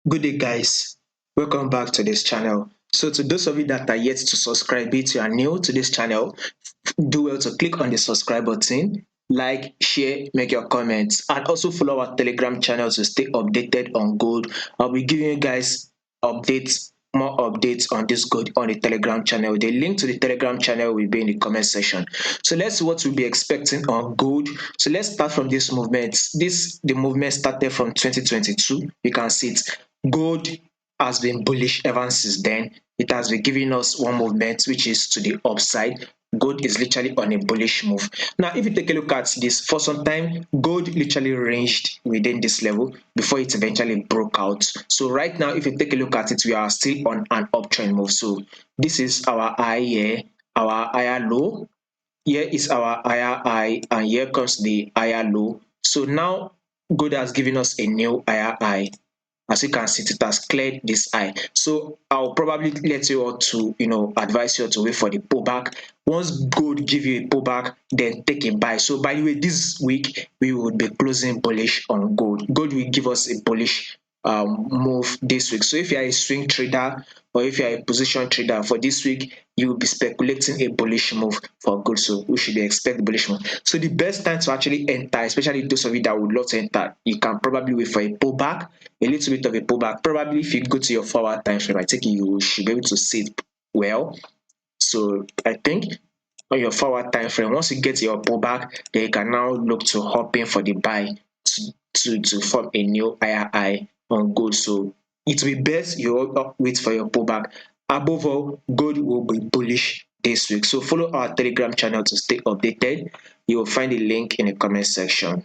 Good day, guys. Welcome back to this channel. So, to those of you that are yet to subscribe, if you are new to this channel, do well to click on the subscribe button, like, share, make your comments, and also follow our Telegram channel to stay updated on gold. I'll be giving you guys more updates on this gold on the Telegram channel. The link to the Telegram channel will be in the comment section. So let's see what we'll be expecting on gold. So let's start from this movement. The movement started from 2022. You can see it. Gold has been bullish ever since then. It has been giving us one movement which is to the upside. Gold is literally on a bullish move. Now, if you take a look at this, for some time, gold literally ranged within this level before it eventually broke out. So right now, if you take a look at it, we are still on an uptrend move. So this is our high here, our higher low. Here is our higher high, and here comes the higher low. So now gold has given us a new higher high. As you can see, it has cleared this high. So I'll probably let you all to advise you all to wait for the pullback. Once gold give you a pullback, then take a buy. So by the way, this week we would be closing bullish on gold. Gold will give us a bullish move this week. So if you are a swing trader or if you are a position trader for this week, you will be speculating a bullish move for gold. So we should expect bullish move. So the best time to actually enter, especially those of you that would love to enter, you can probably wait for a pullback, a little bit of a pullback. Probably if you go to your 4-hour time frame, I think you should be able to see it well. So I think on your 4-hour time frame, once you get your pullback, then you can now look to hop in for the buy to form a new higher high on gold. So it will be best you wait for your pullback. Above all, gold will be bullish this week. So follow our Telegram channel to stay updated. You will find the link in the comment section.